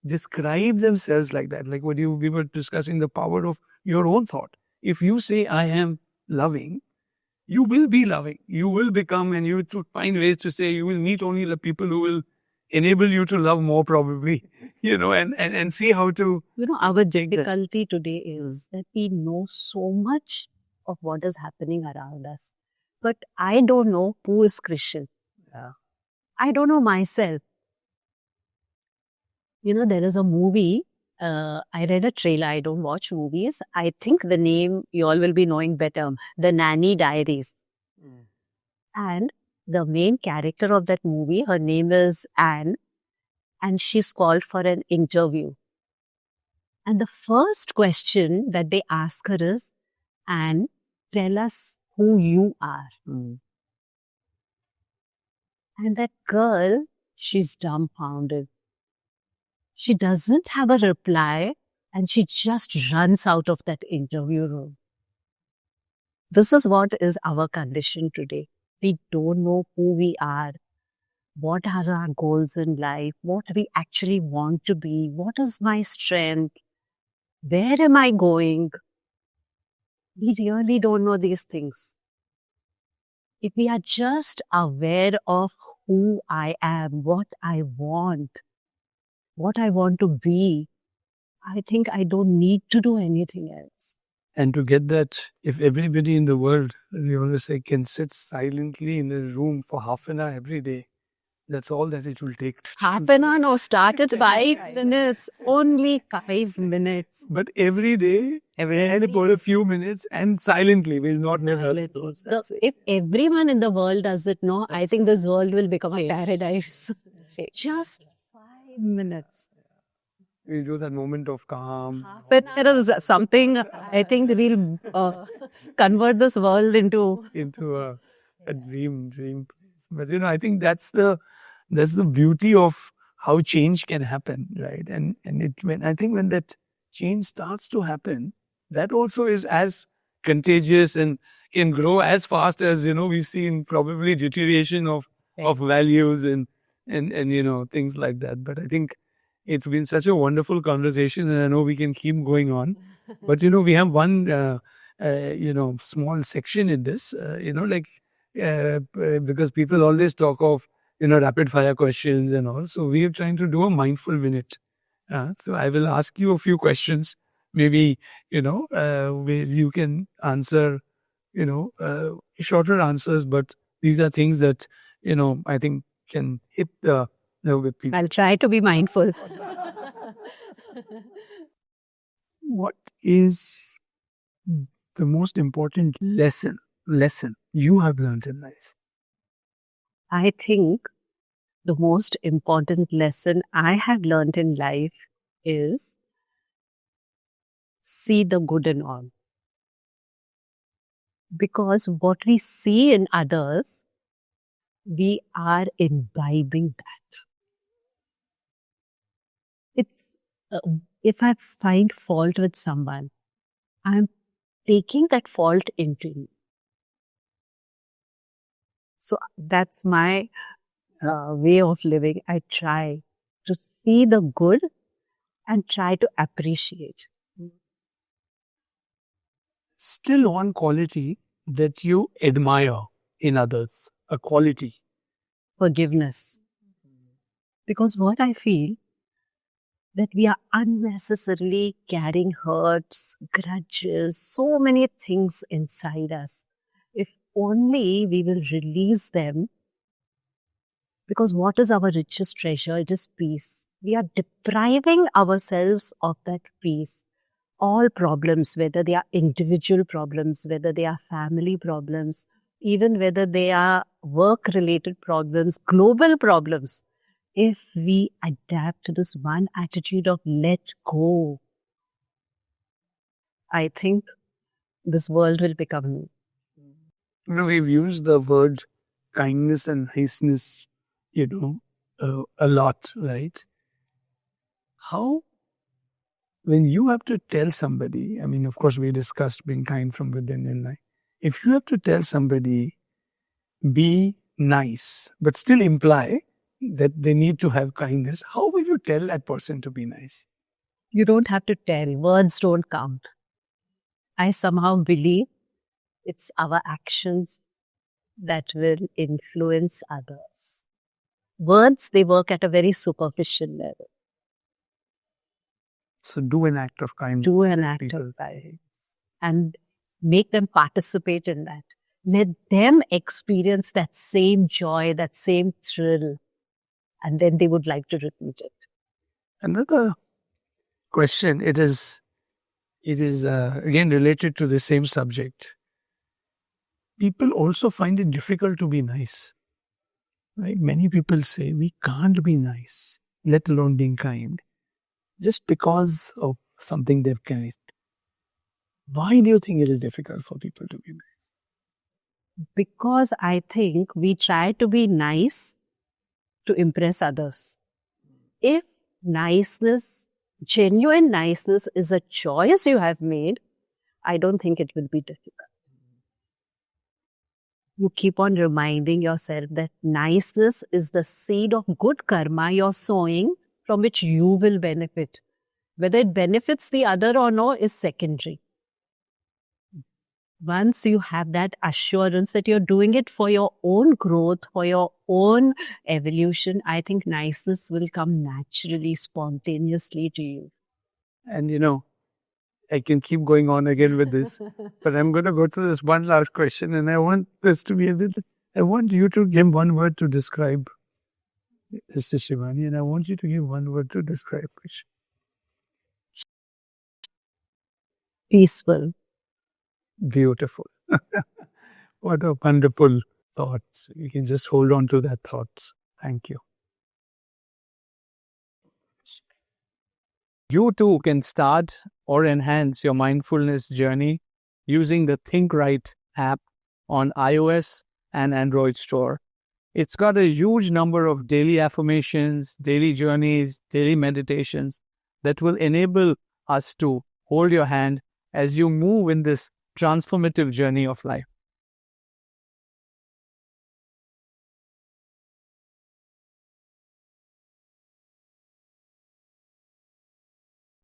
describe themselves like that, like we were discussing the power of your own thought. If you say, I am loving, you will be loving. You will become, and you will find ways to say you will meet only the people who will enable you to love more, probably, and see how to. Our difficulty today is that we know so much of what is happening around us. But I don't know who is Christian. Yeah. I don't know myself. There is a movie. I read a trailer. I don't watch movies. I think the name you all will be knowing better. The Nanny Diaries. And the main character of that movie, her name is Anne. And she's called for an interview. And the first question that they ask her is, Anne, tell us who you are. And that girl, She's dumbfounded. She doesn't have a reply and she just runs out of that interview room. This is what is our condition today. We don't know who we are, what are our goals in life, what we actually want to be, what is my strength, where am I going? We really don't know these things. If we are just aware of who I am, what I want to be, I think I don't need to do anything else. And to get that, if everybody in the world, we always say, can sit silently in a room for half an hour every day, that's all that it will take. Half an hour, no, start at 5 minutes, only 5 minutes. But every day, and for a few minutes, and silently, will not never. If everyone in the world does it, no, I think this world will become a paradise. Just 5 minutes. We do that moment of calm. But there is something, I think we'll convert this world into a dream. But I think that's the beauty of how change can happen, right? And I think when that change starts to happen, that also is as contagious and can grow as fast as we've seen probably deterioration of values and things like that. But I think it's been such a wonderful conversation, and I know we can keep going on. But we have one small section in this, because people always talk of rapid fire questions and all. So we are trying to do a mindful minute. So I will ask you a few questions. Maybe where you can answer shorter answers, but these are things that I think can hit the with people. I'll try to be mindful. What is the most important lesson you have learned in life? I think the most important lesson I have learned in life is see the good in all. Because what we see in others, we are imbibing that. If I find fault with someone, I'm taking that fault into me. So that's my way of living. I try to see the good and try to appreciate. Still one quality that you admire in others, a quality. Forgiveness. Because what I feel, that we are unnecessarily carrying hurts, grudges, so many things inside us. If only we will release them, because what is our richest treasure? It is peace. We are depriving ourselves of that peace. All problems, whether they are individual problems, whether they are family problems, even whether they are work-related problems, global problems, if we adapt to this one attitude of let go, I think this world will become new. We've used the word kindness and niceness, a lot, right? How, when you have to tell somebody, I mean, of course, we discussed being kind from within in life. If you have to tell somebody, be nice, but still imply that they need to have kindness, how will you tell that person to be nice? You don't have to tell. Words don't count. I somehow believe it's our actions that will influence others. Words, they work at a very superficial level. So do an act of kindness. Do an act of kindness. And make them participate in that. Let them experience that same joy, that same thrill. And then they would like to repeat it. Another question, it is again related to the same subject. People also find it difficult to be nice. Right? Many people say we can't be nice, let alone being kind, just because of something they've carried. Why do you think it is difficult for people to be nice? Because I think we try to be nice to impress others. If niceness, genuine niceness is a choice you have made, I don't think it will be difficult. You keep on reminding yourself that niceness is the seed of good karma you're sowing from which you will benefit. Whether it benefits the other or no is secondary. Once you have that assurance that you're doing it for your own growth, for your own evolution, I think niceness will come naturally, spontaneously to you. And I can keep going on again with this, but I'm going to go to this one last question, and I want this to be I want you to give one word to describe Sister Shivani, and I want you to give one word to describe Krishna. Peaceful. Beautiful. What a wonderful thought. You can just hold on to that thought. Thank you. You too can start or enhance your mindfulness journey using the ThinkRight app on iOS and Android store. It's got a huge number of daily affirmations, daily journeys, daily meditations that will enable us to hold your hand as you move in this transformative journey of life.